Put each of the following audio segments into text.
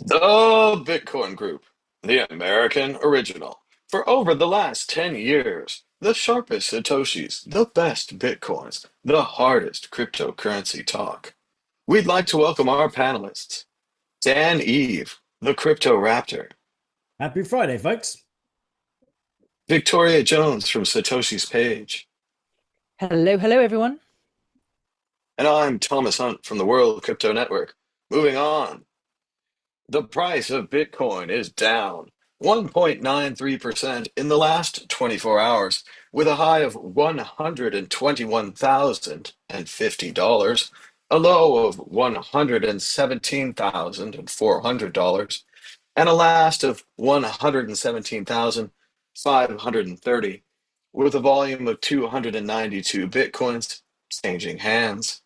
The Bitcoin Group, the American original. For over the last 10 years, the sharpest Satoshis, the best Bitcoins, the hardest cryptocurrency talk. We'd like to welcome our panelists, Dan Eve, the Crypto Raptor, Happy Friday, folks. Victoria Jones from Satoshi's Page, Hello, hello, everyone. and I'm Thomas Hunt from the World Crypto Network. Moving on. The price of Bitcoin is down 1.93% in the last 24 hours, with a high of $121,050, a low of $117,400, and a last of 117,530, with a volume of 292 Bitcoins changing hands.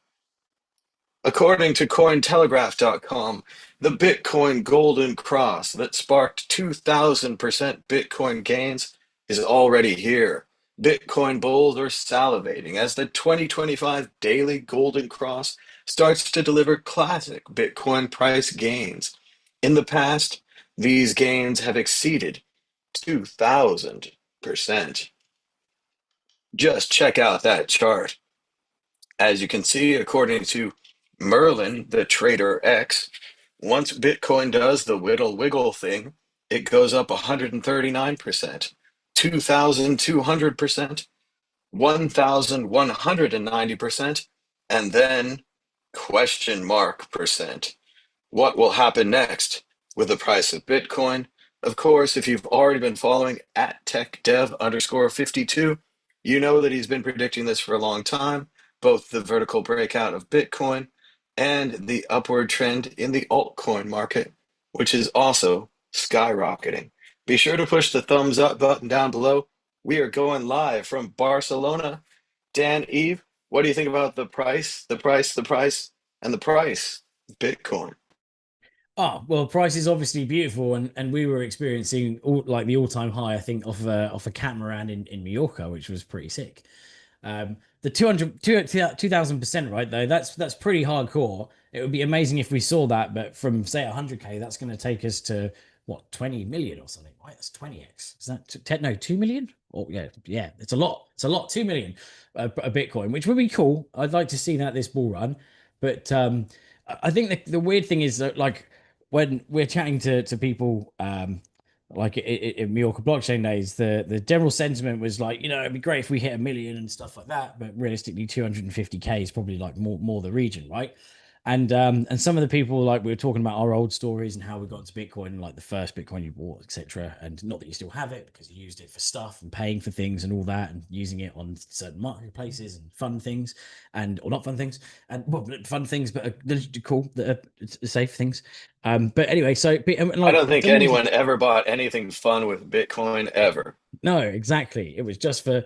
According to Cointelegraph.com, the Bitcoin Golden Cross that sparked 2,000% Bitcoin gains is already here. Bitcoin bulls are salivating as the 2025 Daily Golden Cross starts to deliver classic Bitcoin price gains. In the past, these gains have exceeded 2,000%. Just check out that chart. As you can see, according to Merlin, the Trader X, once Bitcoin does the whittle wiggle thing, it goes up 139%, 2,200%, 1,190%, and then question mark percent. What will happen next with the price of Bitcoin? Of course, if you've already been following at techdev_52, you know that he's been predicting this for a long time, both the vertical breakout of Bitcoin and the upward trend in the altcoin market, which is also skyrocketing. Be sure to push the thumbs up button down below. We are going live from Barcelona. Dan Eve, what do you think about the price, and the price of Bitcoin? Oh, well, price is obviously beautiful, and we were experiencing like the all-time high, I think, off a catamaran in Mallorca, which was pretty sick. The 2,000%, right, though, that's pretty hardcore. It would be amazing if we saw that, but from say 100K, that's going to take us to what, 20 million or something, right? That's 20x. Is that no 2 million? Oh yeah, it's a lot. It's a lot. 2 million a Bitcoin, which would be cool. I'd like to see that this bull run, but I think the weird thing is that, like, when we're chatting to people, like in Mallorca blockchain days, the general sentiment was like, it'd be great if we hit a million and stuff like that, but realistically 250K is probably like more the region, right? And some of the people, like, we were talking about our old stories and how we got into Bitcoin, like the first Bitcoin you bought, etc. And not that you still have it, because you used it for stuff and paying for things and all that, and using it on certain marketplaces and fun things, or not fun things, and well, fun things, but cool, safe things. But anyway, so I like don't think someone was. anyone ever bought anything fun with Bitcoin ever. No, exactly. It was just for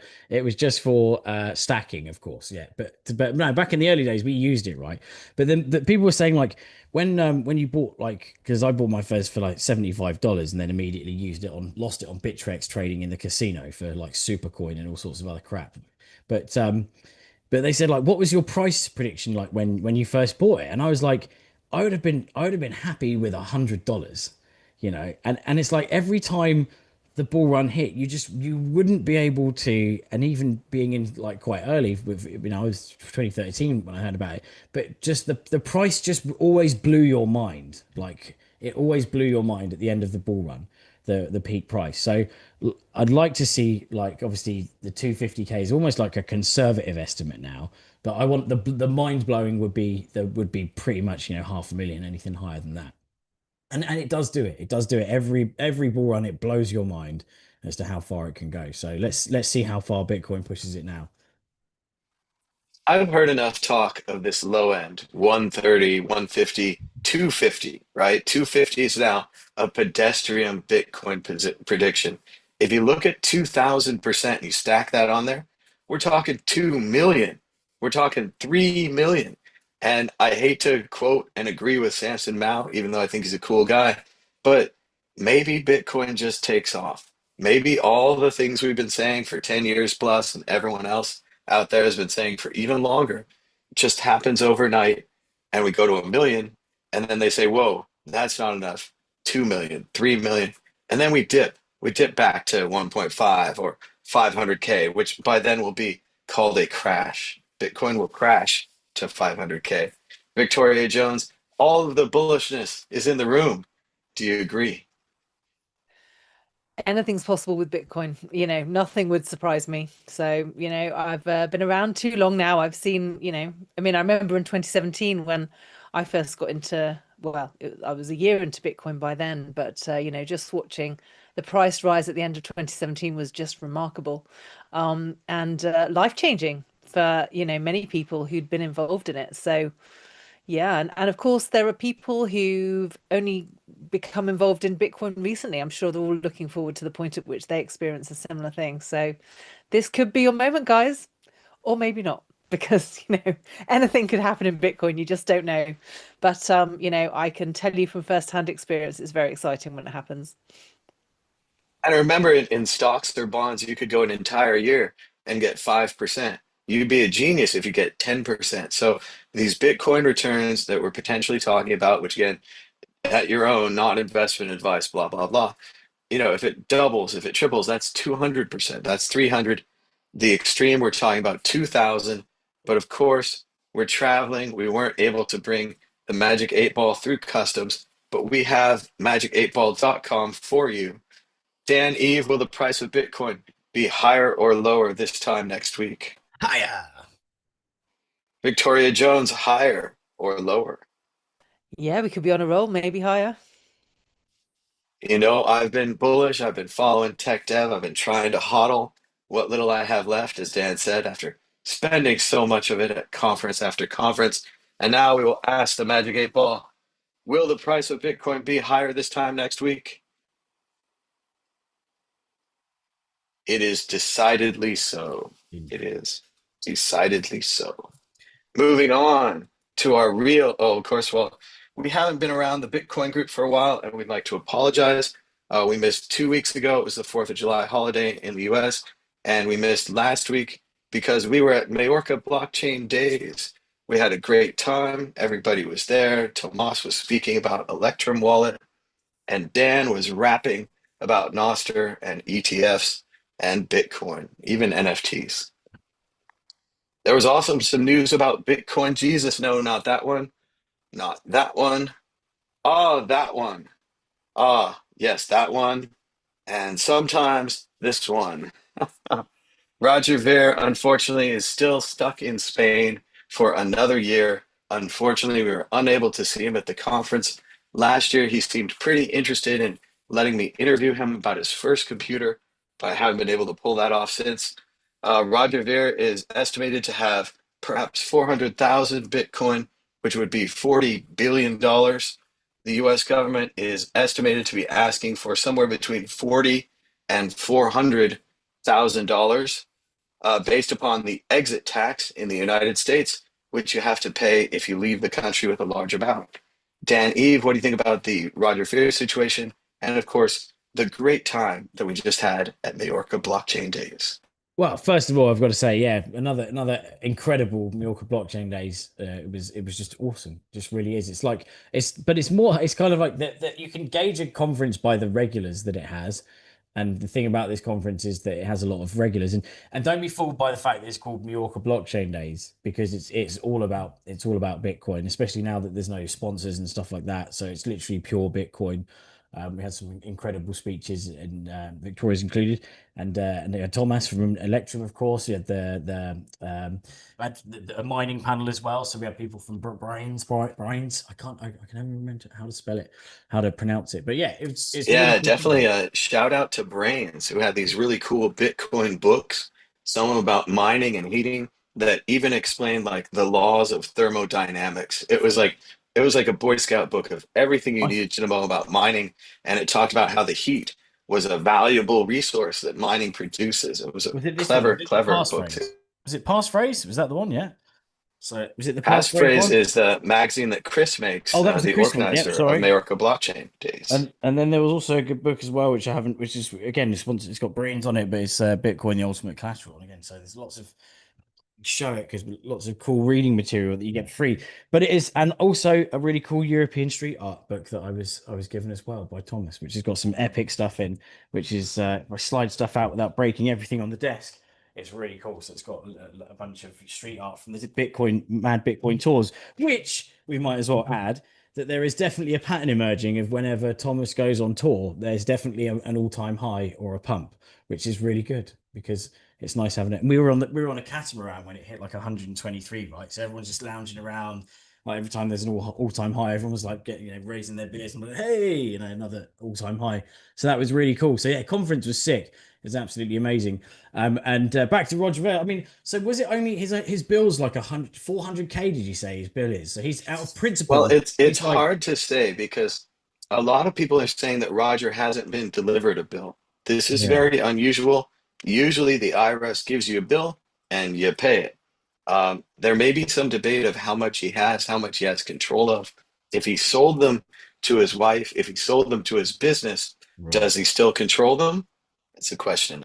stacking, of course. Yeah, but no, back in the early days we used it, right? But then people were saying, like, when you bought, like, because I bought my first for like $75 and then immediately lost it on Bittrex trading in the casino for like Supercoin and all sorts of other crap. But but they said, like, what was your price prediction like when you first bought it? And I was like, I would have been happy with $100, and it's like every time the bull run hit, you wouldn't be able to. And even being in, like, quite early with, I was 2013 when I heard about it, but just the price just always blew your mind. Like, it always blew your mind at the end of the bull run, the peak price. So I'd like to see, like, obviously the 250K is almost like a conservative estimate now, but I want the mind blowing would be pretty much, 500,000. Anything higher than that. And it does do it. It does do it every bull run. It blows your mind as to how far it can go. So let's see how far Bitcoin pushes it now. I've heard enough talk of this low end, 130, 150, 250, right? 250 is now a pedestrian Bitcoin prediction. If you look at 2,000% and you stack that on there, we're talking 2 million. We're talking 3 million. And I hate to quote and agree with Samson Mao, even though I think he's a cool guy, but maybe Bitcoin just takes off. Maybe all the things we've been saying for 10 years plus and everyone else out there has been saying for even longer. just happens overnight and we go to 1 million, and then they say, whoa, that's not enough. 2 million, 3 million. And then we dip. We dip back to 1.5 or 500K, which by then will be called a crash. Bitcoin will crash to 500K. Victoria Jones, all of the bullishness is in the room. Do you agree? Anything's possible with Bitcoin. Nothing would surprise me. So, I've been around too long now. I've seen, I mean, I remember in 2017 when I first got into, well, I was a year into Bitcoin by then, but, just watching the price rise at the end of 2017 was just remarkable, and life-changing for, many people who'd been involved in it. So, yeah, and of course there are people who've only become involved in Bitcoin recently. I'm sure they're all looking forward to the point at which they experience a similar thing. So this could be your moment, guys, or maybe not, because anything could happen in Bitcoin. You just don't know. But I can tell you from first-hand experience, it's very exciting when it happens. And I remember in stocks or bonds, you could go an entire year and get 5%. You'd be a genius if you get 10%. So these Bitcoin returns that we're potentially talking about, which again, at your own, not investment advice, blah, blah, blah. If it doubles, if it triples, that's 200%. That's 300. The extreme, we're talking about 2,000. But of course, we're traveling. We weren't able to bring the Magic 8 Ball through customs, but we have magic8ball.com for you. Dan Eve, will the price of Bitcoin be higher or lower this time next week? Hiya. Victoria Jones, higher or lower? Yeah, we could be on a roll, maybe higher. I've been bullish. I've been following tech dev. I've been trying to hodl what little I have left, as Dan said, after spending so much of it at conference after conference. And now we will ask the Magic 8 Ball, will the price of Bitcoin be higher this time next week? It is decidedly so. It is decidedly so. Moving on to our real, oh, of course, well, we haven't been around the Bitcoin group for a while, and we'd like to apologize. We missed 2 weeks ago. It was the 4th of July holiday in the US, and we missed last week because we were at Mallorca Blockchain Days. We had a great time. Everybody was there. Tomas was speaking about Electrum Wallet, and Dan was rapping about Noster and ETFs and Bitcoin, even NFTs. There was also some news about Bitcoin Jesus. No, not that one. Not that one. Ah, that one. Ah, yes, that one. And sometimes this one. Roger Ver, unfortunately, is still stuck in Spain for another year. Unfortunately, we were unable to see him at the conference. Last year, he seemed pretty interested in letting me interview him about his first computer, but I haven't been able to pull that off since. Roger Ver is estimated to have perhaps 400,000 Bitcoin, which would be $40 billion. The US government is estimated to be asking for somewhere between 40 and $400,000 based upon the exit tax in the United States, which you have to pay if you leave the country with a large amount. Dan Eve, what do you think about the Roger Ver situation? And of course, the great time that we just had at Majorca Blockchain Days. Well, first of all, I've got to say, yeah, another incredible Mallorca blockchain days. It was just awesome. Just really is. It's kind of like that you can gauge a conference by the regulars that it has. And the thing about this conference is that it has a lot of regulars, and don't be fooled by the fact that it's called Mallorca Blockchain Days, because it's all about Bitcoin, especially now that there's no sponsors and stuff like that. So it's literally pure Bitcoin. We had some incredible speeches, and Victoria's included, and they had Thomas from Electrum, of course. We had a mining panel as well. So we had people from Brains. I can never remember how to spell it, how to pronounce it. But yeah, it's really Yeah, cool. definitely a shout out to Brains, who had these really cool Bitcoin books, some about mining and heating that even explained like the laws of thermodynamics. It was like a Boy Scout book of everything you I, needed to know about mining, and it talked about how the heat was a valuable resource that mining produces. It was a was it this one? clever, Was it the clever book too. passphrase? Was it passphrase? Was that the one? Yeah. So was it the passphrase Passphrase one? is the magazine that Chris makes, Oh, that was the the Chris one. Yep. organizer of Sorry. Majorca Blockchain Days. And then there was also a good book as well, which I haven't, which is again, it's got brains on it, but it's Bitcoin, the ultimate collateral. And again, so there's lots of show it because lots of cool reading material that you get free. But it is, and also a really cool European street art book that I was given as well by Thomas, which has got some epic stuff in, which is I slide stuff out without breaking everything on the desk. It's really cool. So it's got a bunch of street art from the Mad Bitcoin tours, which we might as well add that there is definitely a pattern emerging of whenever Thomas goes on tour, there's definitely an all-time high or a pump, which is really good because it's nice having it. And we were on a catamaran when it hit like 123, right? So everyone's just lounging around. Like every time there's an all-time high, everyone's like getting, raising their beers and like, hey, another all-time high. So that was really cool. So yeah, conference was sick. It was absolutely amazing. And back to Roger Ver. I mean, so was it only his bill's like 400K? Did you say his bill is? So he's out of Well, principle. it's He's like, hard to say because a lot of people are saying that Roger hasn't been delivered a bill. This is yeah, very unusual. Usually, the IRS gives you a bill and you pay it. There may be some debate of how much he has, how much he has control of. If he sold them to his wife, if he sold them to his business, right. does he still control them? It's a question.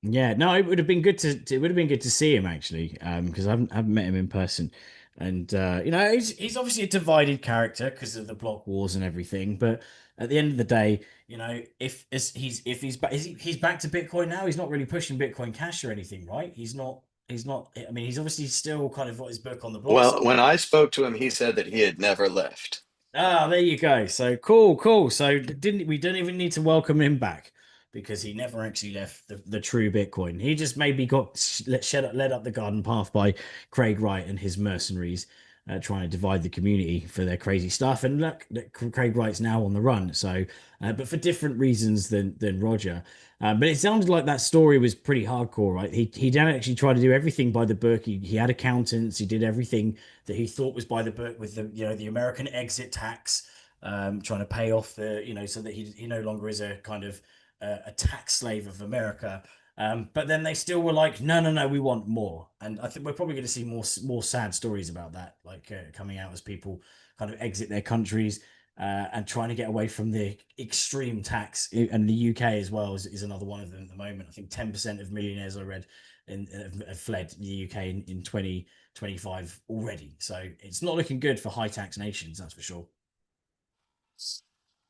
Yeah, no, it would have been good it would have been good to see him actually, because I haven't met him in person, and he's obviously a divided character because of the block wars and everything. But at the end of the day, he's back to Bitcoin now. He's not really pushing Bitcoin Cash or anything, right? He's not. I mean, he's obviously still kind of got his book on the block. Well, when I spoke to him, he said that he had never left. Ah, there you go. So cool, cool. So didn't we don't even need to welcome him back because he never actually left the true Bitcoin. He just maybe got led up the garden path by Craig Wright and his mercenaries, trying to divide the community for their crazy stuff. And look, Craig Wright's now on the run. So, but for different reasons than Roger. But it sounded like that story was pretty hardcore, right? He didn't actually try to do everything by the book. He had accountants. He did everything that he thought was by the book with the American exit tax, trying to pay off so that he no longer is a kind of a tax slave of America. But then they still were like, no, no, no, we want more. And I think we're probably going to see more sad stories about that, like coming out as people kind of exit their countries and trying to get away from the extreme tax. And the UK as well is another one of them at the moment. I think 10% of millionaires I read have fled the UK in 2025 already. So it's not looking good for high tax nations, that's for sure.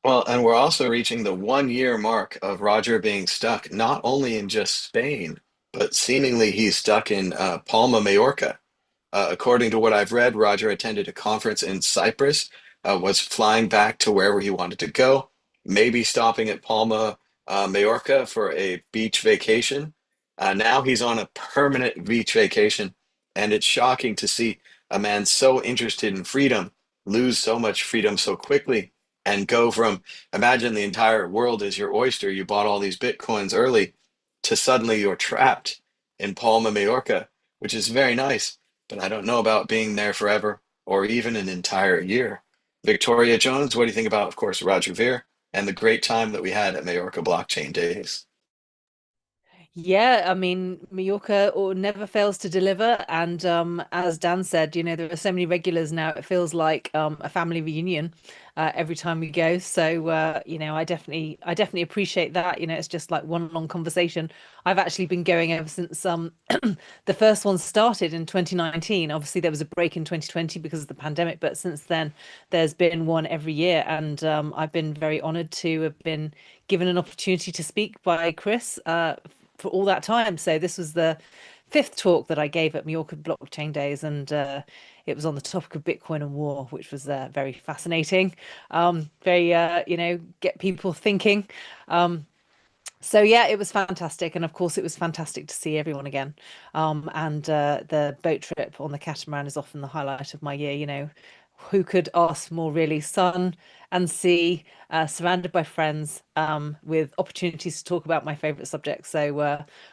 Well, and we're also reaching the 1 year mark of Roger being stuck, not only in just Spain, but seemingly he's stuck in Palma, Majorca. According to what I've read, Roger attended a conference in Cyprus, was flying back to wherever he wanted to go, maybe stopping at Palma, Majorca for a beach vacation. Now he's on a permanent beach vacation, and it's shocking to see a man so interested in freedom lose so much freedom so quickly and go from imagine the entire world is your oyster, you bought all these bitcoins early, to suddenly you're trapped in Palma, Majorca, which is very nice, but I don't know about being there forever or even an entire year. Victoria Jones, what do you think about, of course, Roger Ver and the great time that we had at Majorca Blockchain Days? Yeah, I mean, Mallorca never fails to deliver. And as Dan said, there are so many regulars now. It feels like a family reunion every time we go. So I definitely appreciate that. It's just like one long conversation. I've actually been going ever since the first one started in 2019. Obviously, there was a break in 2020 because of the pandemic, but since then, there's been one every year, and I've been very honored to have been given an opportunity to speak by Chris. For all that time. So this was the fifth talk that I gave at Mallorca Blockchain Days, and it was on the topic of Bitcoin and war, which was very fascinating. Very, get people thinking. So yeah, it was fantastic, and of course, it was fantastic to see everyone again. And the boat trip on the catamaran is often the highlight of my year. Who could ask more, really? Sun and sea, surrounded by friends, with opportunities to talk about my favorite subject,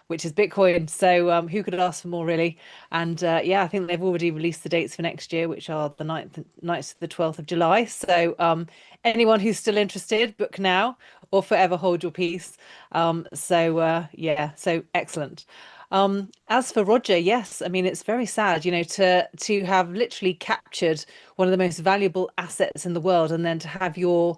which is Bitcoin. So who could ask for more, really? And yeah, I think they've already released the dates for next year, which are the 9th to the 12th of July. So anyone who's still interested, book now or forever hold your peace. Yeah, so excellent. As for Roger, yes, I mean it's very sad, to have literally captured one of the most valuable assets in the world and then to have your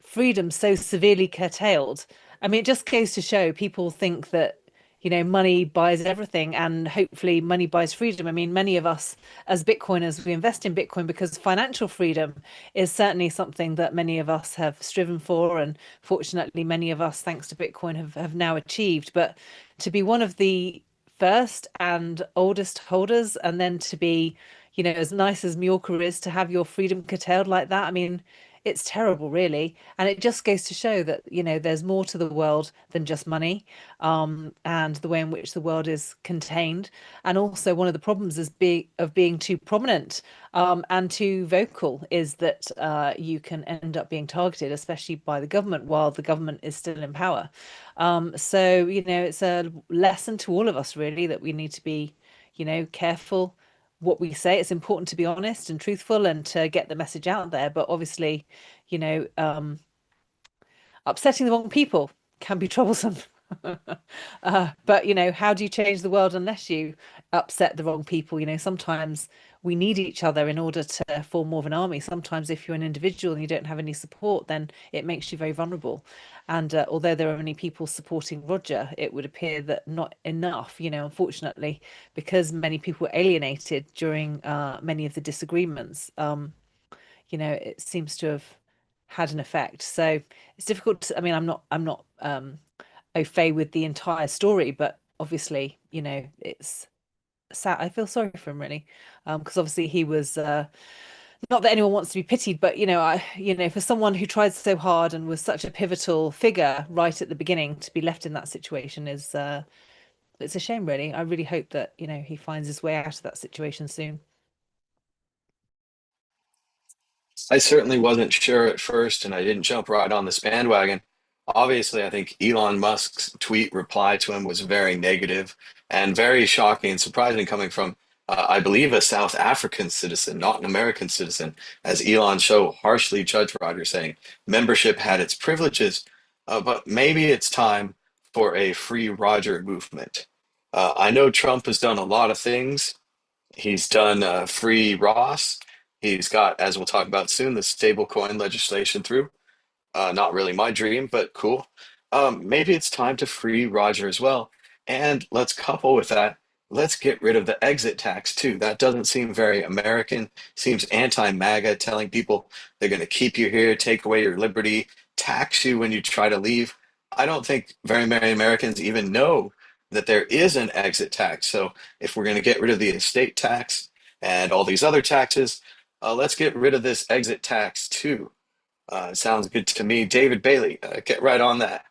freedom so severely curtailed. I mean, it just goes to show people think that, money buys everything, and hopefully money buys freedom. I mean, many of us as Bitcoiners, we invest in Bitcoin because financial freedom is certainly something that many of us have striven for, and fortunately, many of us, thanks to Bitcoin, have now achieved. But to be one of the first and oldest holders, and then to be, as nice as Mallorca is, to have your freedom curtailed like that. I mean, it's terrible, really. And it just goes to show that, there's more to the world than just money, and the way in which the world is contained. And also, one of the problems of being too prominent, and too vocal, is that you can end up being targeted, especially by the government, while the government is still in power. So, it's a lesson to all of us, really, that we need to be, careful what we say. It's important to be honest and truthful and to get the message out there. But obviously, you know, um, upsetting the wrong people can be troublesome. But how do you change the world unless you upset the wrong people? Sometimes we need each other in order to form more of an army. Sometimes if you're an individual and you don't have any support, then it makes you very vulnerable. And although there are many people supporting Roger, it would appear that not enough, unfortunately, because many people were alienated during many of the disagreements. It seems to have had an effect. So it's difficult to, I mean, I'm not au fait with the entire story, but obviously, it's sad. I feel sorry for him, really, because obviously he was not that anyone wants to be pitied, but for someone who tried so hard and was such a pivotal figure right at the beginning, to be left in that situation is it's a shame, really. I really hope that he finds his way out of that situation soon. I certainly wasn't sure at first, and I didn't jump right on this bandwagon. Obviously, I think Elon Musk's tweet reply to him was very negative and very shocking and surprising coming from, I believe, a South African citizen, not an American citizen, as Elon so harshly judged Roger, saying membership had its privileges, but maybe it's time for a free Roger movement. I know Trump has done a lot of things. He's done free Ross. He's got, as we'll talk about soon, the stablecoin legislation through. Not really my dream, but cool. Maybe it's time to free Roger as well. And let's couple with that. Let's get rid of the exit tax too. That doesn't seem very American. Seems anti-MAGA, telling people they're going to keep you here, take away your liberty, tax you when you try to leave. I don't think very many Americans even know that there is an exit tax. So if we're going to get rid of the estate tax and all these other taxes, let's get rid of this exit tax too. Sounds good to me. David Bailey, get right on that.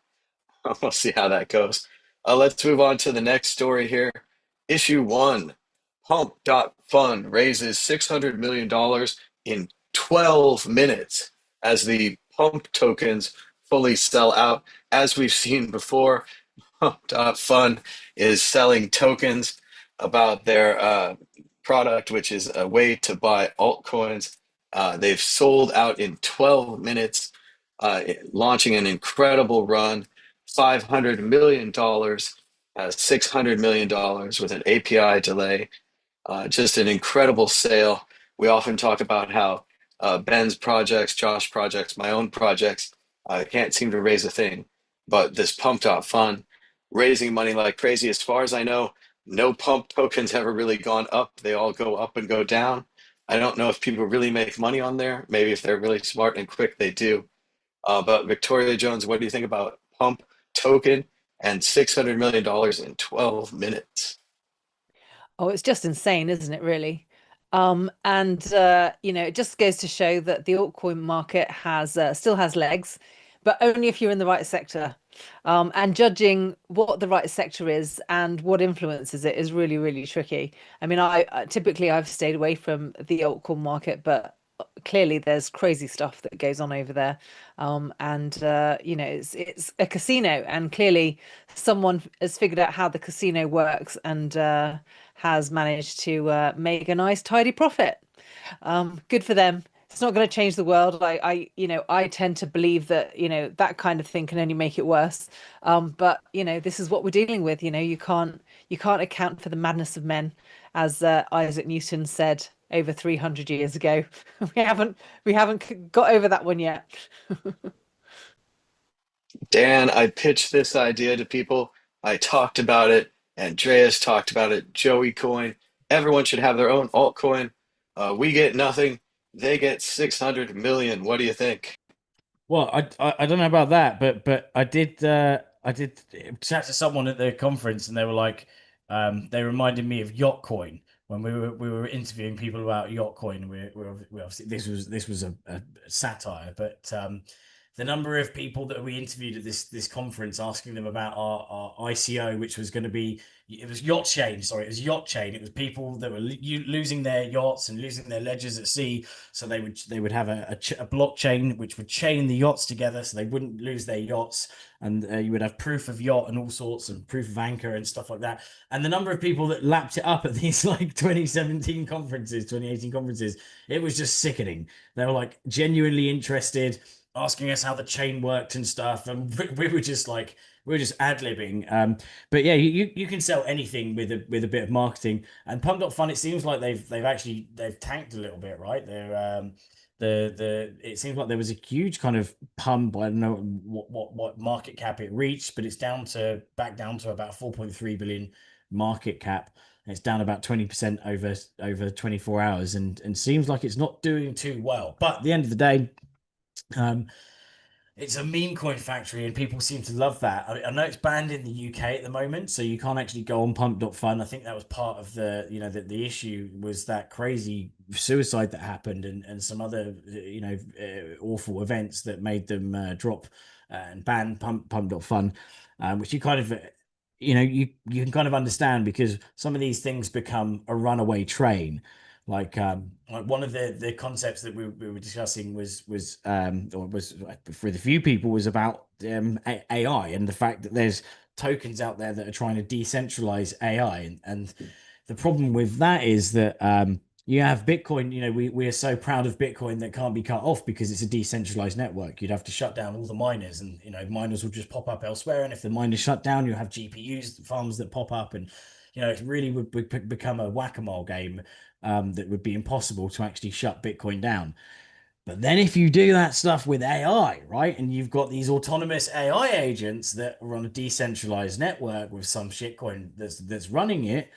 We'll see how that goes. Let's move on to the next story here. Issue one, Pump.Fun raises $600 million dollars in 12 minutes as the Pump tokens fully sell out. As we've seen before, Pump.Fun is selling tokens about their product, which is a way to buy altcoins. They've sold out in 12 minutes, launching an incredible run, $500 million, dollars, $600 million dollars with an API delay. Just an incredible sale. We often talk about how Ben's projects, Josh projects, my own projects can't seem to raise a thing. But this Pump.Fun raising money like crazy. As far as I know, no pump tokens ever really gone up. They all go up and go down. I don't know if people really make money on there. Maybe if they're really smart and quick, they do. But Victoria Jones, what do you think about Pump token and $600 million dollars in 12 minutes? Oh, it's just insane, isn't it, really? And it just goes to show that the altcoin market has still has legs, but only if you're in the right sector. And judging what the right sector is and what influences it is really, really tricky. I mean, I typically I've stayed away from the altcoin market, but clearly there's crazy stuff that goes on over there. And it's a casino, and clearly someone has figured out how the casino works and has managed to make a nice tidy profit. Good for them. It's not going to change the world. I tend to believe that, that kind of thing can only make it worse. But this is what we're dealing with. You can't account for the madness of men, as Isaac Newton said over 300 years ago. We haven't got over that one yet. Dan, I pitch this idea to people. I talked about it. Andreas talked about it. Joey Coin. Everyone should have their own altcoin. We get nothing. They get 600 million. What do you think? Well, I don't know about that, but I did chat to someone at the conference, and they were like, they reminded me of Yacht Coin when we were interviewing people about Yacht Coin. We obviously this was a satire, but the number of people that we interviewed at this conference, asking them about our ICO, which was going to be, it was yacht chain. Sorry, it was yacht chain. It was people that were losing their yachts and losing their ledgers at sea, so they would have a blockchain which would chain the yachts together, so they wouldn't lose their yachts, and you would have proof of yacht and all sorts, and proof of anchor and stuff like that. And the number of people that lapped it up at these like 2017 conferences, 2018 conferences, it was just sickening. They were like genuinely interested, asking us how the chain worked and stuff, and we were just like, we were just ad-libbing. But yeah, you can sell anything with a bit of marketing. And Pump.Fun, it seems like they've tanked a little bit, right? The it seems like there was a huge kind of pump. I don't know what market cap it reached, but it's back down to about 4.3 billion market cap. And it's down about 20% over 24 hours, and seems like it's not doing too well. But at the end of the day, um, it's a meme coin factory, and people seem to love that. I know it's banned in the UK at the moment, so you can't actually go on Pump.Fun. I think that was part of the issue was that crazy suicide that happened, and some other awful events that made them drop and ban Pump.Fun, which you kind of you can kind of understand, because some of these things become a runaway train. Like one of the concepts that we were discussing was for the few people was about AI, and the fact that there's tokens out there that are trying to decentralize AI, and the problem with that is that you have Bitcoin. We are so proud of Bitcoin that can't be cut off because it's a decentralized network. You'd have to shut down all the miners, and miners will just pop up elsewhere. And if the miners shut down, you have GPUs farms that pop up, and it really would become a whack-a-mole game, that would be impossible to actually shut Bitcoin down. But then if you do that stuff with AI, right, and you've got these autonomous AI agents that are on a decentralized network with some shitcoin that's running it,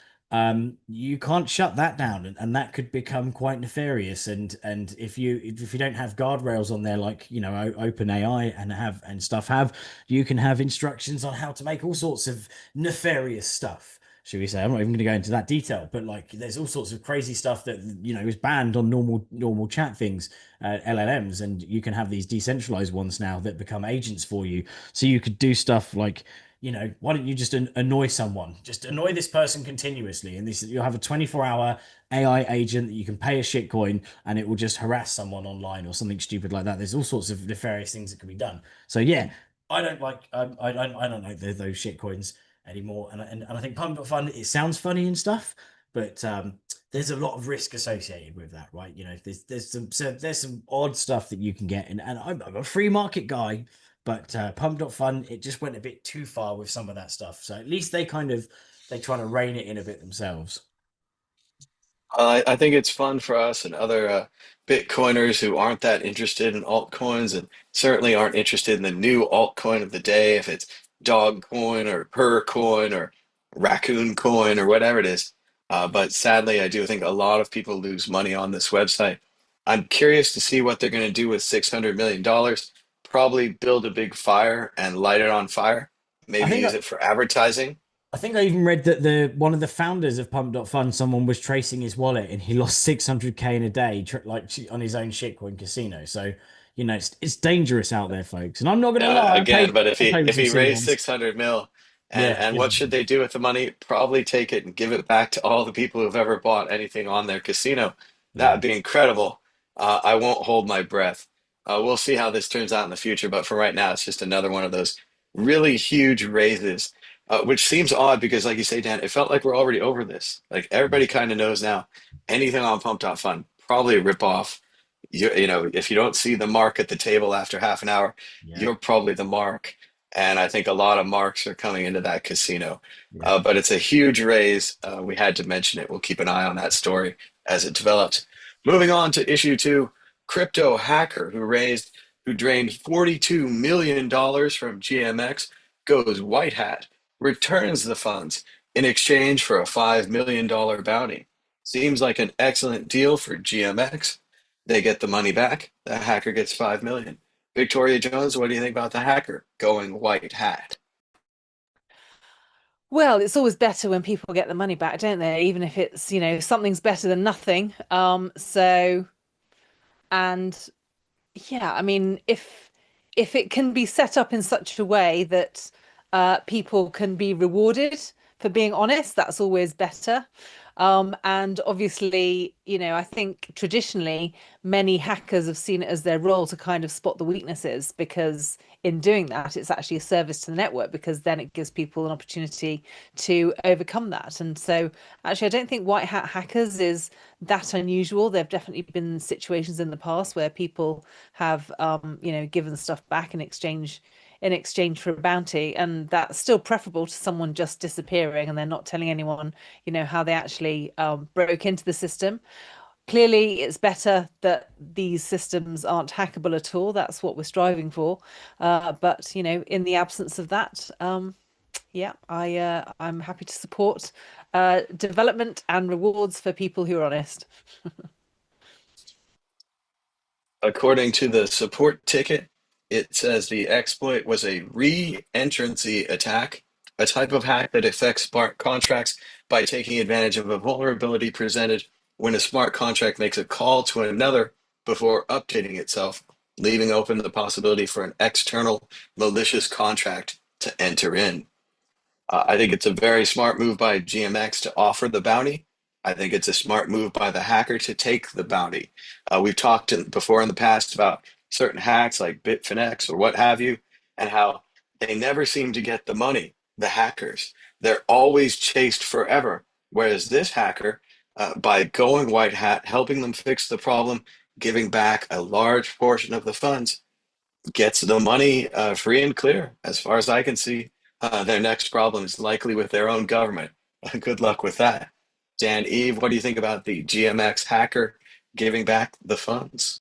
you can't shut that down, and that could become quite nefarious. And if you don't have guardrails on there, like Open AI and stuff have, you can have instructions on how to make all sorts of nefarious stuff, should we say. I'm not even going to go into that detail, but like there's all sorts of crazy stuff that is banned on normal chat things, LLMs, and you can have these decentralized ones now that become agents for you. So you could do stuff like, why don't you just annoy someone? Just annoy this person continuously, and you'll have a 24-hour AI agent that you can pay a shitcoin, and it will just harass someone online or something stupid like that. There's all sorts of nefarious things that can be done. So yeah, I don't like I don't like those shitcoins anymore. And I think Pump.Fun, it sounds funny and stuff, but there's a lot of risk associated with that, right? There's some odd stuff that you can get, and I'm a free market guy, but Pump.Fun, it just went a bit too far with some of that stuff. So at least they try to rein it in a bit themselves. I think it's fun for us and other Bitcoiners who aren't that interested in altcoins and certainly aren't interested in the new altcoin of the day, if it's dog coin or her coin or raccoon coin or whatever it is. But sadly, I do think a lot of people lose money on this website. I'm curious to see what they're going to do with $600 million. Probably build a big fire and light it on fire. I Maybe think use it for advertising. I think I even read that the one of the founders of Pump.Fun, someone was tracing his wallet, and he lost 600K in a day, on his own shitcoin casino. So, it's dangerous out there, folks. And I'm not gonna lie, I Again, paid but if I he paid with if some he silly raised ones. 600 mil, and Yeah, and yeah, what should they do with the money? Probably take it and give it back to all the people who've ever bought anything on their casino. That yeah, would be incredible. I won't hold my breath. We'll see how this turns out in the future, but for right now, it's just another one of those really huge raises, which seems odd because, like you say, Dan, it felt like we're already over this. Like everybody kind of knows now. Anything on Pump.Fun, probably a ripoff. If you don't see the mark at the table after half an hour, yeah, you're probably the mark. And I think a lot of marks are coming into that casino. yeah. But it's a huge raise. We had to mention it. We'll keep an eye on that story as it develops. Moving on to issue two, crypto hacker who drained $42 million from GMX goes white hat returns the funds in exchange for a $5 million bounty. Seems like an excellent deal for GMX. They get the money back. The hacker gets 5 million. Victoria Jones, what do you think about the hacker going white hat? Well, it's always better when people get the money back, don't they? Even if it's, something's better than nothing. And yeah, I mean, if it can be set up in such a way that people can be rewarded for being honest, that's always better. And obviously, I think traditionally many hackers have seen it as their role to kind of spot the weaknesses, because in doing that, it's actually a service to the network, because then it gives people an opportunity to overcome that. And so actually, I don't think white hat hackers is that unusual. There have definitely been situations in the past where people have, given stuff back in exchange for a bounty, and that's still preferable to someone just disappearing and they're not telling anyone, how they actually broke into the system. Clearly, it's better that these systems aren't hackable at all. That's what we're striving for. But in the absence of that, yeah, I'm happy to support development and rewards for people who are honest. According to the support ticket, it says the exploit was a re-entrancy attack, a type of hack that affects smart contracts by taking advantage of a vulnerability presented when a smart contract makes a call to another before updating itself, leaving open the possibility for an external malicious contract to enter in. I think it's a very smart move by GMX to offer the bounty. I think it's a smart move by the hacker to take the bounty. We've talked before in the past about certain hacks like Bitfinex or what have you, and how they never seem to get the money, the hackers. They're always chased forever. Whereas this hacker, by going white hat, helping them fix the problem, giving back a large portion of the funds, gets the money free and clear. As far as I can see, their next problem is likely with their own government. Good luck with that. Dan, Eve, what do you think about the GMX hacker giving back the funds?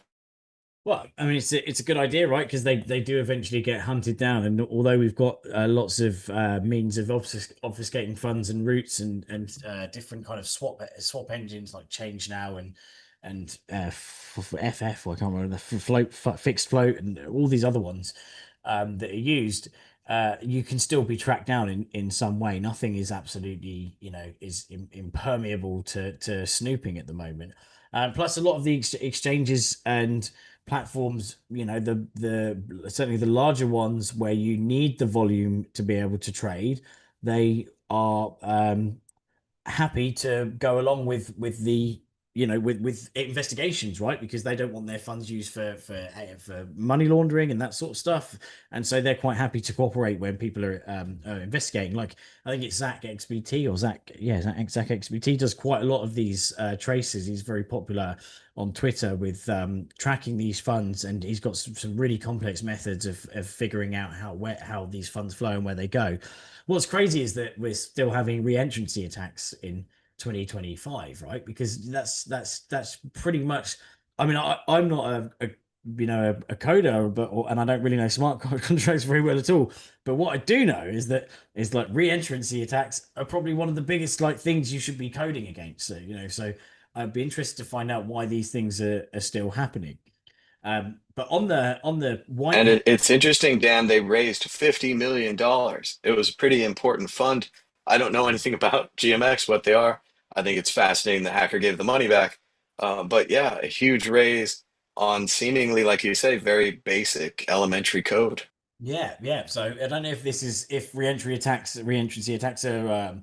Well, I mean, it's a good idea, right? Because they do eventually get hunted down, and although we've got lots of means of obfuscating funds and routes and different kind of swap engines like Change Now and FF, I can't remember the fixed float, and all these other ones that are used. You can still be tracked down in some way. Nothing is absolutely, is impermeable to snooping at the moment. Plus, a lot of the exchanges and platforms, the certainly the larger ones where you need the volume to be able to trade, they are happy to go along with the with investigations, right? Because they don't want their funds used for money laundering and that sort of stuff, and so they're quite happy to cooperate when people are investigating. Like, I think it's Zach XBT or Zach, yeah, Zach XBT does quite a lot of these traces. He's very popular on Twitter with tracking these funds, and he's got some really complex methods of figuring out how these funds flow and where they go. What's crazy is that we're still having re-entrancy attacks in 2025, right? Because that's pretty much. I mean, I'm not a coder, and I don't really know smart contracts very well at all. But what I do know is like re-entrancy attacks are probably one of the biggest like things you should be coding against. So I'd be interested to find out why these things are still happening. But on the white And hat. it's interesting, Dan, they raised $50 million. It was a pretty important fund. I don't know anything about GMX, what they are. I think it's fascinating the hacker gave the money back. But yeah, a huge raise on seemingly, like you say, very basic elementary code. Yeah, yeah. So I don't know if re-entrancy attacks are,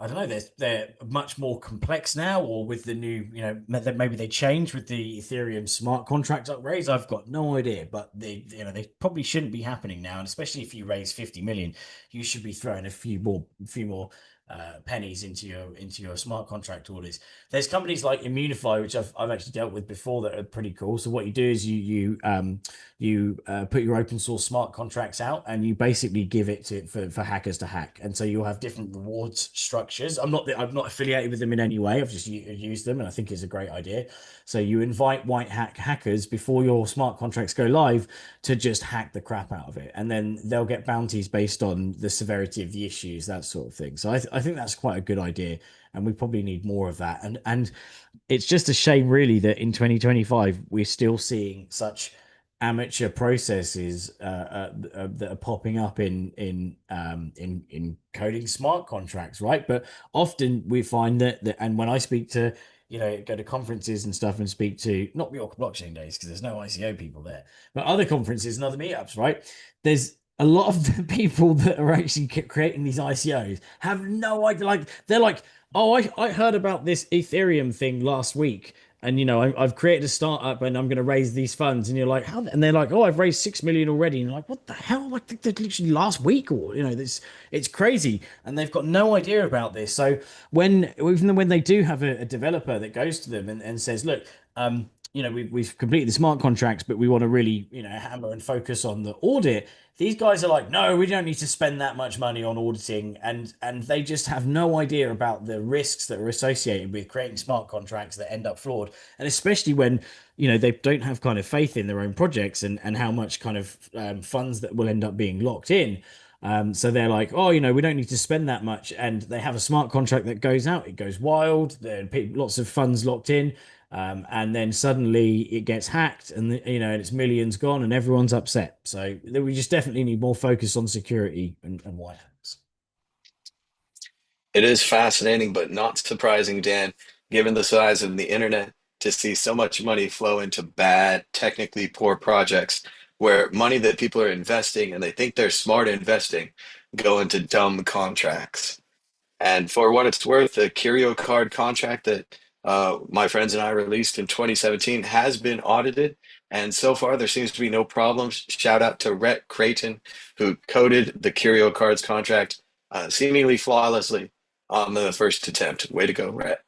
I don't know, they're much more complex now, or with the new, that maybe they change with the Ethereum smart contract upgrades. I've got no idea, but they probably shouldn't be happening now, and especially if you raise 50 million, you should be throwing a few more pennies into your smart contract orders. There's companies like Immunify, which I've actually dealt with before, that are pretty cool. So what you do is you put your open source smart contracts out, and you basically give it for hackers to hack. And so you'll have different rewards structures. I'm not affiliated with them in any way. I've just used them, and I think it's a great idea. So you invite white hat hackers before your smart contracts go live to just hack the crap out of it, and then they'll get bounties based on the severity of the issues, that sort of thing. So I think that's quite a good idea, and we probably need more of that. And it's just a shame, really, that in 2025 we're still seeing such amateur processes that are popping up in coding smart contracts, right? But often we find that and when I speak to, go to conferences and stuff and speak to, not Mallorca Blockchain Days because there's no ICO people there, but other conferences and other meetups, right? There's a lot of the people that are actually creating these ICOs have no idea. Like, they're like, oh, I heard about this Ethereum thing last week, and I've created a startup and I'm going to raise these funds. And you're like, how? And they're like, oh, I've raised 6 million already. And you're like, what the hell? Like, literally last week, or this, it's crazy. And they've got no idea about this. So even when they do have a developer that goes to them and says, look, we've completed the smart contracts, but we want to really, hammer and focus on the audit. These guys are like, no, we don't need to spend that much money on auditing, and they just have no idea about the risks that are associated with creating smart contracts that end up flawed, and especially when they don't have kind of faith in their own projects and how much kind of funds that will end up being locked in. So they're like, oh, we don't need to spend that much, and they have a smart contract that goes out, it goes wild, there are lots of funds locked in. And then suddenly it gets hacked, and and it's millions gone, and everyone's upset. So we just definitely need more focus on security and white hats. It is fascinating, but not surprising, Dan, given the size of the internet, to see so much money flow into bad, technically poor projects where money that people are investing and they think they're smart investing go into dumb contracts. And for what it's worth, the Curio card contract that my friends and I released in 2017 has been audited. And so far, there seems to be no problems. Shout out to Rhett Creighton, who coded the Curio cards contract seemingly flawlessly on the first attempt. Way to go, Rhett.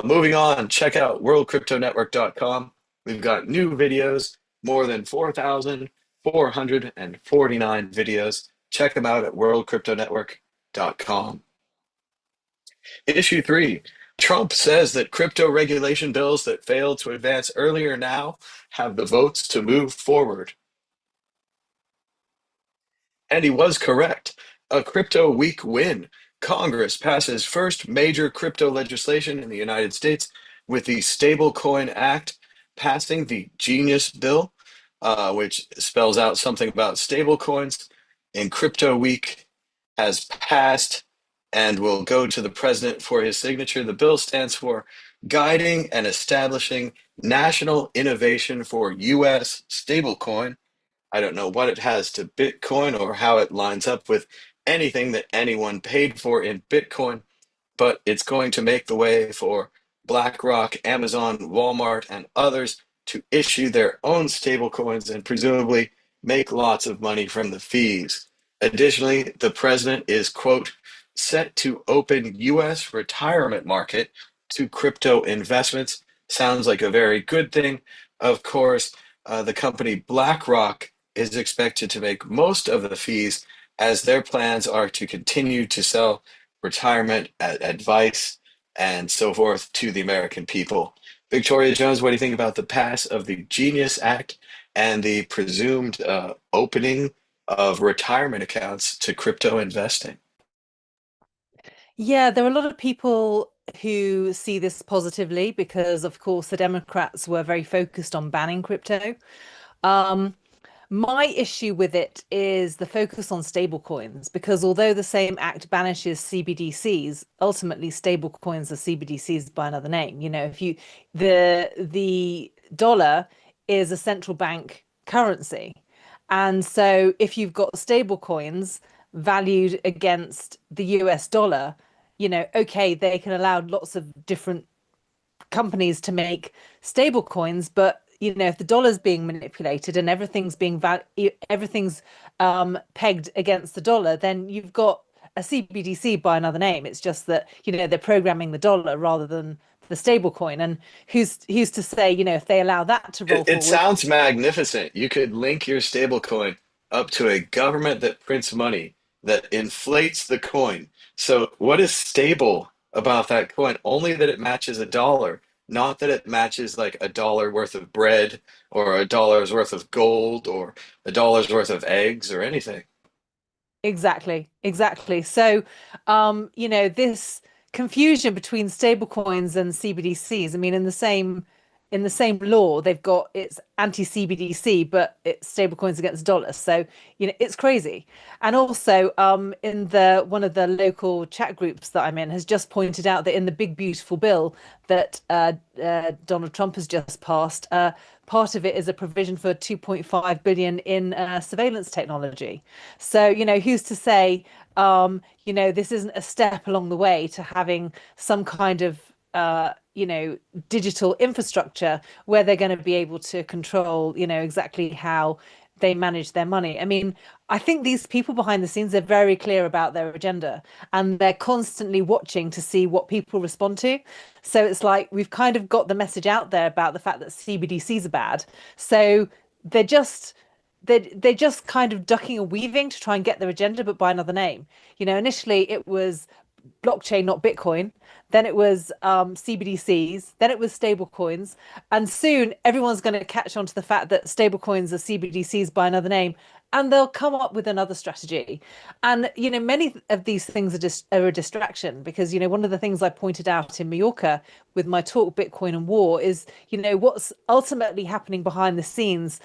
Moving on, check out worldcryptonetwork.com. We've got new videos, more than 4,449 videos. Check them out at worldcryptonetwork.com. Issue 3. Trump says that crypto regulation bills that failed to advance earlier now have the votes to move forward. And he was correct. A crypto week win. Congress passes first major crypto legislation in the United States with the Stablecoin Act passing the Genius Bill, which spells out something about stablecoins. And Crypto Week has passed and will go to the president for his signature. The bill stands for Guiding and Establishing National Innovation for U.S. Stablecoin. I don't know what it has to Bitcoin or how it lines up with anything that anyone paid for in Bitcoin, but it's going to make the way for BlackRock, Amazon, Walmart, and others to issue their own stablecoins and presumably make lots of money from the fees. Additionally, the president is, quote, set to open U.S. retirement market to crypto investments. Sounds like a very good thing. Of course, the company BlackRock is expected to make most of the fees, as their plans are to continue to sell retirement advice and so forth to the American people. Victoria Jones, what do you think about the pass of the Genius Act and the presumed opening of retirement accounts to crypto investing? Yeah, there are a lot of people who see this positively because, of course, the Democrats were very focused on banning crypto. Um, My issue with it is the focus on stablecoins, because although the same act banishes CBDCs, ultimately stablecoins are CBDCs by another name. If the dollar is a central bank currency. And so if you've got stablecoins valued against the US dollar, okay, they can allow lots of different companies to make stable coins, but if the dollar's being manipulated and everything's pegged against the dollar, then you've got a CBDC by another name. It's just that, they're programming the dollar rather than the stable coin. And who's to say, if they allow that to roll It forward. sounds magnificent. You could link your stablecoin up to a government that prints money that inflates the coin. So, what is stable about that coin? Only that it matches a dollar, not that it matches like a dollar worth of bread or a dollar's worth of gold or a dollar's worth of eggs or anything. Exactly, exactly. So, this confusion between stablecoins and CBDCs. I mean, in the same law, they've got it's anti-CBDC, but it's stablecoins against dollars. So, it's crazy. And also, in the one of the local chat groups that I'm in has just pointed out that in the big beautiful bill that Donald Trump has just passed, part of it is a provision for 2.5 billion in surveillance technology. So, who's to say, this isn't a step along the way to having some kind of, digital infrastructure where they're going to be able to control, exactly how they manage their money. I mean, I think these people behind the scenes are very clear about their agenda and they're constantly watching to see what people respond to. So it's like we've kind of got the message out there about the fact that CBDCs are bad. So they're just they're just kind of ducking and weaving to try and get their agenda, but by another name. Initially it was blockchain, not Bitcoin. Then it was CBDCs. Then it was stable coins. And soon everyone's going to catch on to the fact that stable coins are CBDCs by another name. And they'll come up with another strategy. And, many of these things are a distraction because, one of the things I pointed out in Mallorca with my talk, Bitcoin and War, is, what's ultimately happening behind the scenes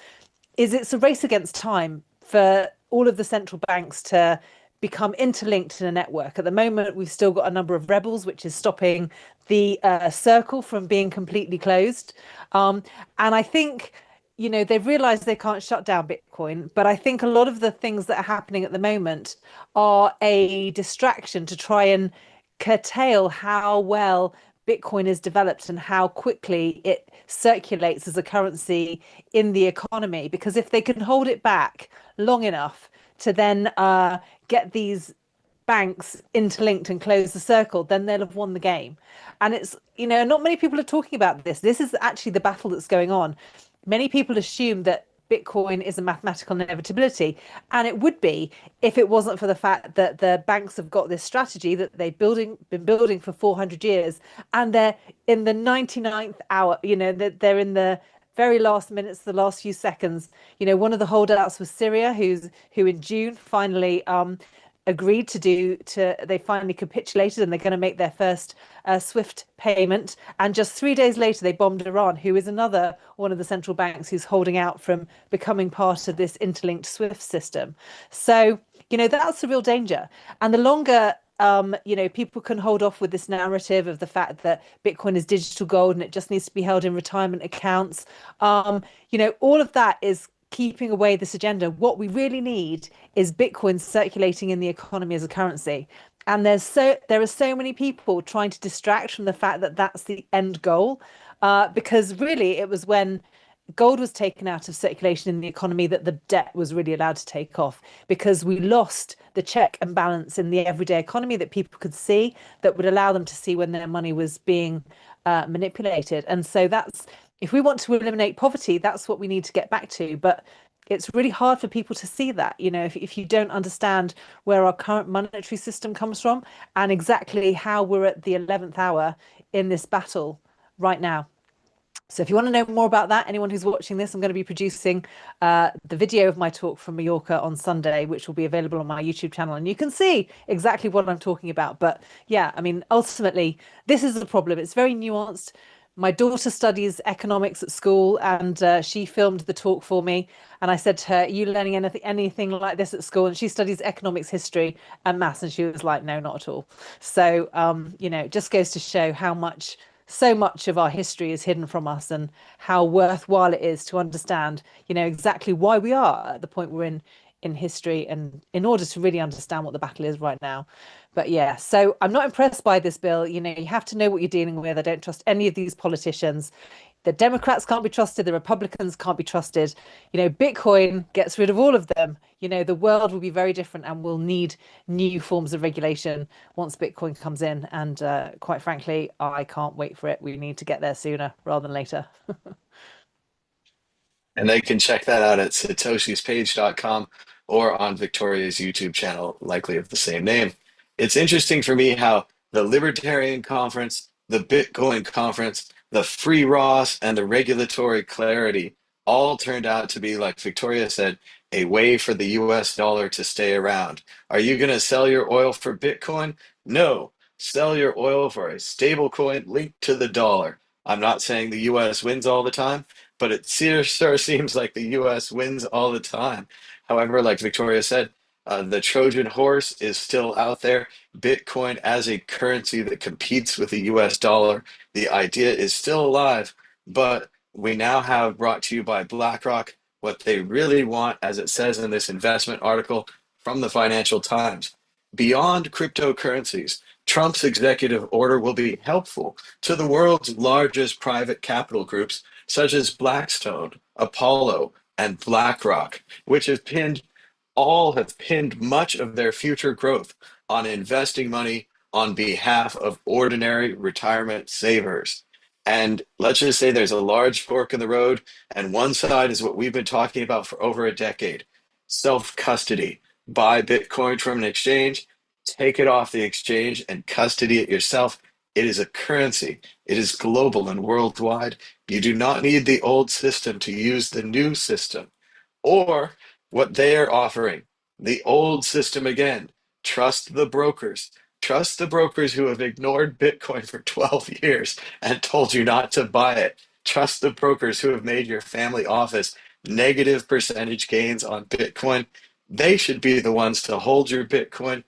is it's a race against time for all of the central banks to become interlinked in a network. At the moment, we've still got a number of rebels, which is stopping the circle from being completely closed. And I think, they've realized they can't shut down Bitcoin, but I think a lot of the things that are happening at the moment are a distraction to try and curtail how well Bitcoin is developed and how quickly it circulates as a currency in the economy. Because if they can hold it back long enough to then get these banks interlinked and close the circle, then they'll have won the game. And it's, not many people are talking about this. This is actually the battle that's going on. Many people assume that Bitcoin is a mathematical inevitability, and it would be if it wasn't for the fact that the banks have got this strategy that been building for 400 years, and they're in the 99th hour. That they're in the very last minutes, the last few seconds. One of the holdouts was Syria, who in June finally agreed they finally capitulated and they're going to make their first SWIFT payment. And just 3 days later, they bombed Iran, who is another one of the central banks who's holding out from becoming part of this interlinked SWIFT system. So, that's the real danger. And the longer people can hold off with this narrative of the fact that Bitcoin is digital gold and it just needs to be held in retirement accounts. All of that is keeping away this agenda. What we really need is Bitcoin circulating in the economy as a currency. And there are so many people trying to distract from the fact that that's the end goal, because really it was when gold was taken out of circulation in the economy that the debt was really allowed to take off, because we lost the check and balance in the everyday economy that people could see, that would allow them to see when their money was being manipulated. And so if we want to eliminate poverty, that's what we need to get back to. But it's really hard for people to see that, if you don't understand where our current monetary system comes from and exactly how we're at the 11th hour in this battle right now. So if you want to know more about that, anyone who's watching this, I'm going to be producing the video of my talk from Mallorca on Sunday, which will be available on my YouTube channel. And you can see exactly what I'm talking about. But yeah, I mean, ultimately, this is the problem. It's very nuanced. My daughter studies economics at school, and she filmed the talk for me. And I said to her, "Are you learning anything like this at school?" And she studies economics, history, and maths. And she was like, "No, not at all." So, it just goes to show so much of our history is hidden from us, and how worthwhile it is to understand, exactly why we are at the point we're in history and in order to really understand what the battle is right now. But yeah, so I'm not impressed by this bill. You know, you have to know what you're dealing with. I don't trust any of these politicians. The Democrats can't be trusted, the Republicans can't be trusted. You know, Bitcoin gets rid of all of them. You know, the world will be very different and we'll need new forms of regulation once Bitcoin comes in. And quite frankly, I can't wait for it. We need to get there sooner rather than later. And they can check that out at satoshispage.com or on Victoria's YouTube channel, likely of the same name. It's interesting for me how the Libertarian Conference, the Bitcoin Conference, the free Ross, and the regulatory clarity all turned out to be, like Victoria said, a way for the US dollar to stay around. Are you going to sell your oil for Bitcoin? No. Sell your oil for a stable coin linked to the dollar. I'm not saying the US wins all the time, but it sure seems like the US wins all the time. However, like Victoria said, the Trojan horse is still out there. Bitcoin as a currency that competes with the US dollar. The idea is still alive, but we now have brought to you by BlackRock what they really want, as it says in this investment article from the Financial Times. Beyond cryptocurrencies, Trump's executive order will be helpful to the world's largest private capital groups such as Blackstone, Apollo, and BlackRock, which have pinned much of their future growth on investing money on behalf of ordinary retirement savers. And let's just say there's a large fork in the road, and one side is what we've been talking about for over a decade: self custody. Buy Bitcoin from an exchange, take it off the exchange, and custody it yourself. It is a currency, it is global and worldwide. You do not need the old system to use the new system. Or what they are offering, the old system again. Trust the brokers. Trust the brokers who have ignored Bitcoin for 12 years and told you not to buy it. Trust the brokers who have made your family office negative percentage gains on Bitcoin. They should be the ones to hold your Bitcoin.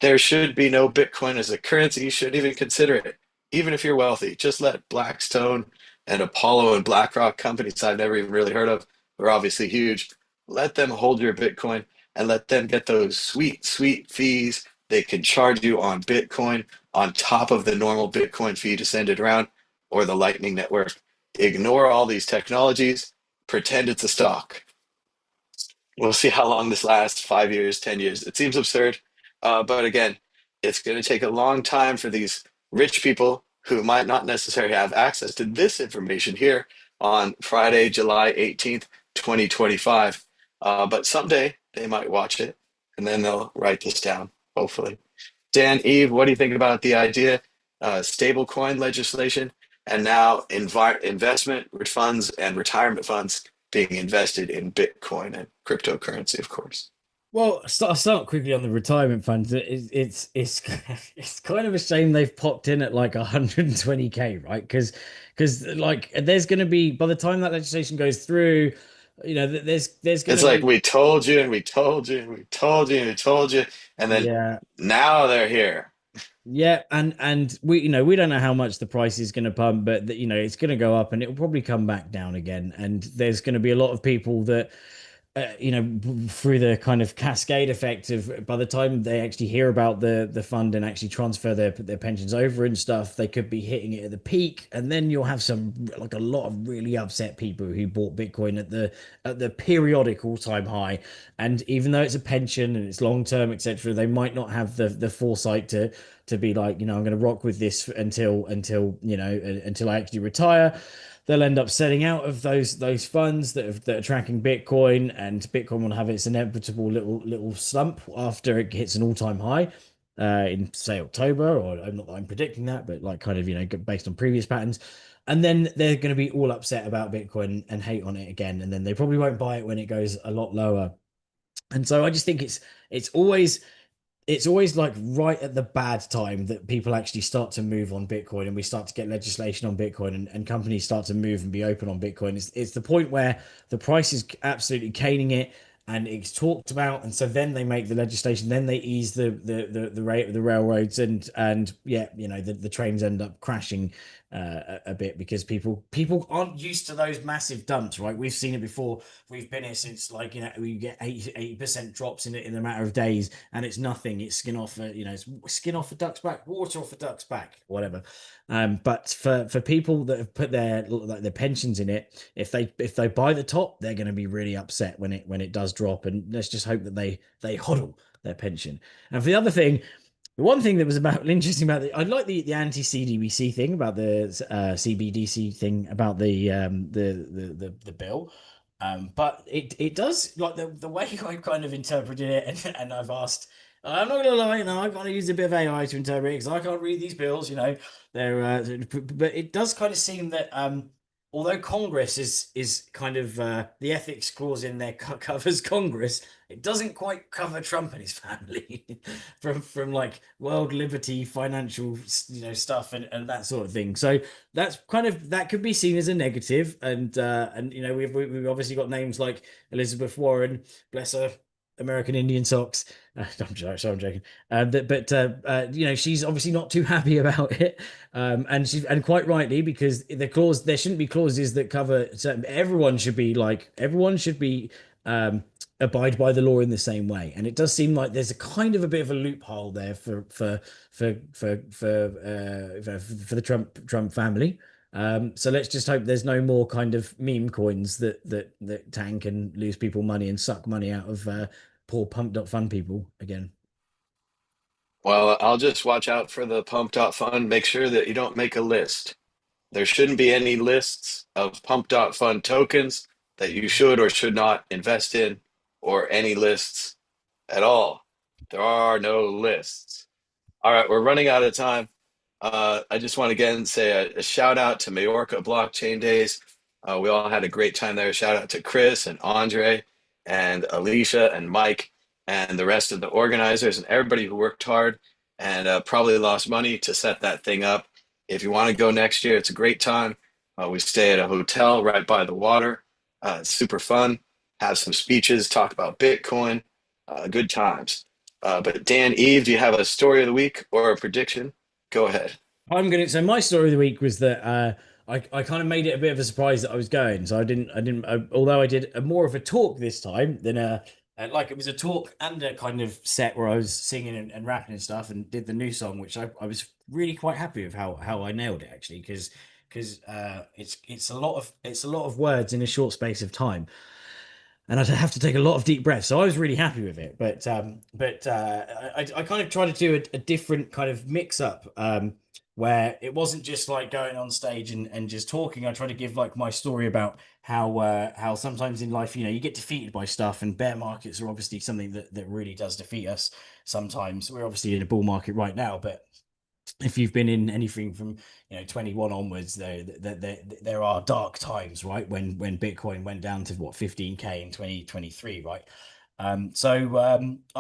There should be no Bitcoin as a currency. You shouldn't even consider it. Even if you're wealthy, just let Blackstone and Apollo and BlackRock, companies I've never even really heard of, they're obviously huge. Let them hold your Bitcoin and let them get those sweet, sweet fees they can charge you on Bitcoin on top of the normal Bitcoin fee to send it around, or the Lightning Network. Ignore all these technologies, pretend it's a stock. We'll see how long this lasts, 5 years, 10 years. It seems absurd. But again, it's going to take a long time for these rich people who might not necessarily have access to this information here on Friday, July 18th, 2025. But someday they might watch it and then they'll write this down, hopefully. Dan, Eve, what do you think about the idea? Stablecoin legislation and now investment funds and retirement funds being invested in Bitcoin and cryptocurrency, of course. Well, I'll start quickly on the retirement funds. It's kind of a shame they've popped in at like 120K, right? Because like there's going to be, by the time that legislation goes through, there's going It's to like be. we told you and we told you and we told you and we told you, and then Yeah. now they're here. Yeah, and we don't know how much the price is going to pump, but it's going to go up and it will probably come back down again. And there's going to be a lot of people that through the kind of cascade effect of, by the time they actually hear about the fund and actually transfer their pensions over and stuff, they could be hitting it at the peak, and then you'll have a lot of really upset people who bought Bitcoin at the periodic all-time high, and even though it's a pension and it's long term, etc., they might not have the foresight to be like, I'm going to rock with this until I actually retire. They'll end up selling out of those funds that are tracking Bitcoin, and Bitcoin will have its inevitable little slump after it hits an all-time high in, say, October, or I'm not that I'm predicting that, but like kind of based on previous patterns. And then they're going to be all upset about Bitcoin and hate on it again, and then they probably won't buy it when it goes a lot lower. And so I just think it's always like right at the bad time that people actually start to move on Bitcoin, and we start to get legislation on Bitcoin, and companies start to move and be open on Bitcoin. It's the point where the price is absolutely caning it and it's talked about, and so then they make the legislation, then they ease the rate of the railroads, and yeah, the trains end up crashing a bit, because people aren't used to those massive dumps, right? We've seen it before. We've been here since, like, we get 80% drops in a matter of days, and it's nothing. It's skin off it's skin off a duck's back, water off a duck's back, whatever. But for people that have put their pensions in it, if they buy the top, they're going to be really upset when it does drop. And let's just hope that they hodl their pension. And for the other thing, the one thing that was interesting about I like the anti CDBC thing about the CBDC thing about the bill. But it does, like, the way I kind of interpreted it, and I've asked. I'm not gonna lie, no, I've got to use a bit of AI to interpret it because I can't read these bills. They're but it does kind of seem that although Congress is kind of the ethics clause in there covers Congress, it doesn't quite cover Trump and his family from like world liberty, financial stuff, and that sort of thing. So that could be seen as a negative, and we've obviously got names like Elizabeth Warren, bless her, American Indian socks. I'm joking. She's obviously not too happy about it, and quite rightly, because there shouldn't be clauses that cover certain. Everyone should be abide by the law in the same way, and it does seem like there's a kind of a bit of a loophole there for the Trump family. So let's just hope there's no more kind of meme coins that tank and lose people money and suck money out of poor Pump.Fun people again. Well, I'll just watch out for the Pump.Fun. Make sure that you don't make a list. There shouldn't be any lists of Pump.Fun tokens that you should or should not invest in, or any lists at all. There are no lists. All right, we're running out of time. I just want to again say a shout out to Mallorca Blockchain Days. We all had a great time there. Shout out to Chris and Andre and Alicia and Mike and the rest of the organizers and everybody who worked hard and probably lost money to set that thing up. If you want to go next year, it's a great time. We stay at a hotel right by the water. It's super fun. Have some speeches, talk about Bitcoin. Good times. But Dan, Eve, do you have a story of the week or a prediction? Go ahead. So my story of the week was that I kind of made it a bit of a surprise that I was going. So although I did more of a talk this time than like it was a talk and a kind of set where I was singing and rapping and stuff, and did the new song, which I was really quite happy with how I nailed it, actually, because it's a lot of words in a short space of time, and I'd have to take a lot of deep breaths. So I was really happy with it. I kind of tried to do a different kind of mix up, where it wasn't just like going on stage and just talking. I tried to give like my story about how sometimes in life, you get defeated by stuff, and bear markets are obviously something that really does defeat us sometimes. We're obviously in a bull market right now, but if you've been in anything from 21 onwards, there are dark times, right? When Bitcoin went down to what, 15K in 2023, right? I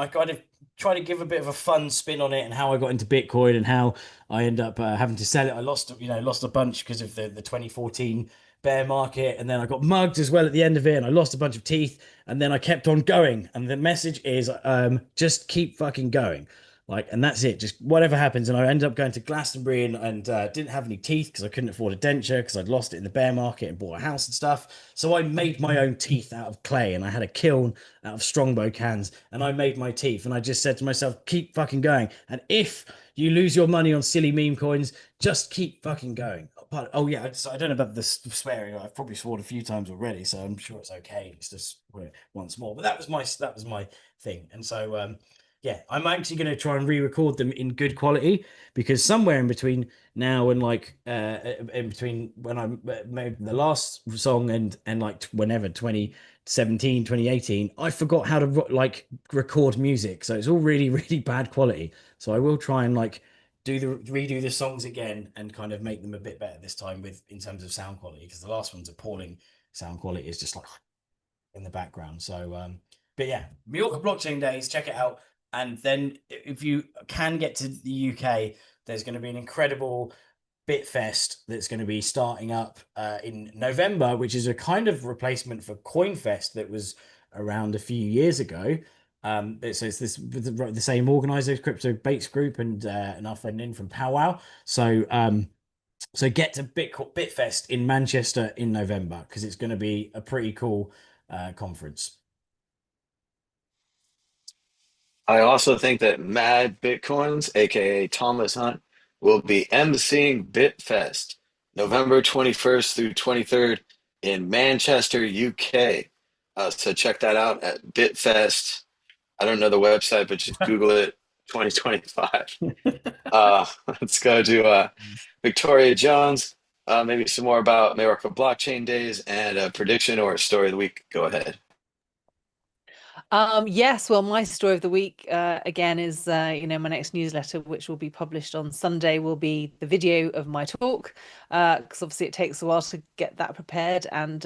kind of try to give a bit of a fun spin on it, and how I got into Bitcoin and how I end up having to sell it. I lost a bunch because of the 2014 bear market, and then I got mugged as well at the end of it, and I lost a bunch of teeth, and then I kept on going. And the message is, just keep fucking going. And that's it. Just whatever happens. And I ended up going to Glastonbury and didn't have any teeth because I couldn't afford a denture because I'd lost it in the bear market and bought a house and stuff. So I made my own teeth out of clay, and I had a kiln out of strongbow cans, and I made my teeth. And I just said to myself, keep fucking going. And if you lose your money on silly meme coins, just keep fucking going. But oh yeah, I don't know about the swearing. I've probably sworn a few times already, so I'm sure it's okay. It's just once more. But that was my thing. And so yeah, I'm actually going to try and re-record them in good quality, because somewhere in between now and in between when I made the last song and like whenever 2017, 2018, I forgot how to record music, so it's all really really bad quality. So I will try and redo the songs again and kind of make them a bit better this time in terms of sound quality, because the last one's appalling sound quality. Is just like in the background. So but yeah, Mallorca Blockchain Days, check it out. And then if you can get to the UK, there's going to be an incredible Bitfest that's going to be starting up in November, which is a kind of replacement for CoinFest that was around a few years ago. So it's the same organizers, Crypto Bates Group and our friend in from Powwow. So So get to Bitfest in Manchester in November because it's going to be a pretty cool conference. I also think that Mad Bitcoins, aka Thomas Hunt, will be emceeing Bitfest November 21st through 23rd in Manchester, UK. So check that out at Bitfest. I don't know the website, but just Google it 2025. Let's go to Victoria Jones. Maybe some more about Mallorca blockchain days and a prediction or a story of the week. Go ahead. Yes, well, my story of the week again is my next newsletter, which will be published on Sunday, will be the video of my talk, because obviously it takes a while to get that prepared and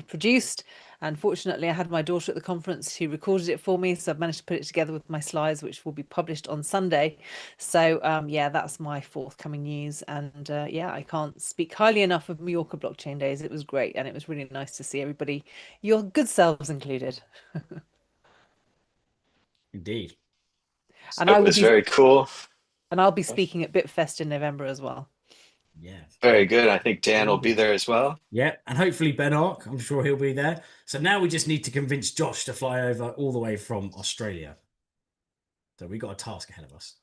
produced. And fortunately, I had my daughter at the conference who recorded it for me, so I've managed to put it together with my slides, which will be published on Sunday. So yeah, that's my forthcoming news. And yeah, I can't speak highly enough of Mallorca Blockchain Days. It was great, and it was really nice to see everybody, your good selves included. Indeed. And I It will was be very cool. and I'll be speaking at Bitfest in November as well. Yeah. Very good. I think Dan will be there as well. Yeah, and hopefully Ben Ark, I'm sure he'll be there. So now we just need to convince Josh to fly over all the way from Australia. So we got a task ahead of us.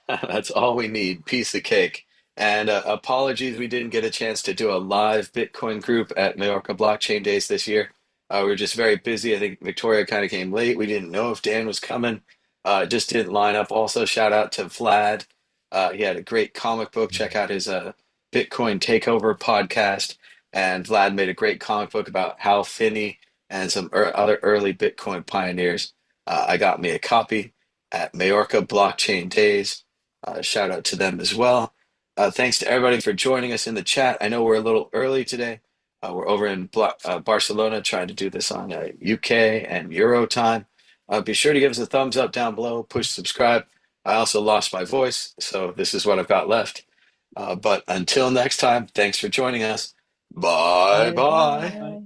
That's all we need. Piece of cake. And apologies, we didn't get a chance to do a live Bitcoin group at Mallorca Blockchain Days this year. We were just very busy. I think Victoria kind of came late. We didn't know if Dan was coming. It just didn't line up. Also, shout out to Vlad. He had a great comic book. Check out his Bitcoin Takeover podcast. And Vlad made a great comic book about Hal Finney and some other early Bitcoin pioneers. I got me a copy at Mallorca Blockchain Days. Shout out to them as well. Thanks to everybody for joining us in the chat. I know we're a little early today. We're over in Barcelona trying to do this on UK and Euro time. Be sure to give us a thumbs up down below, push subscribe. I also lost my voice, so this is what I've got left. But until next time, thanks for joining us. Bye Bye bye. bye.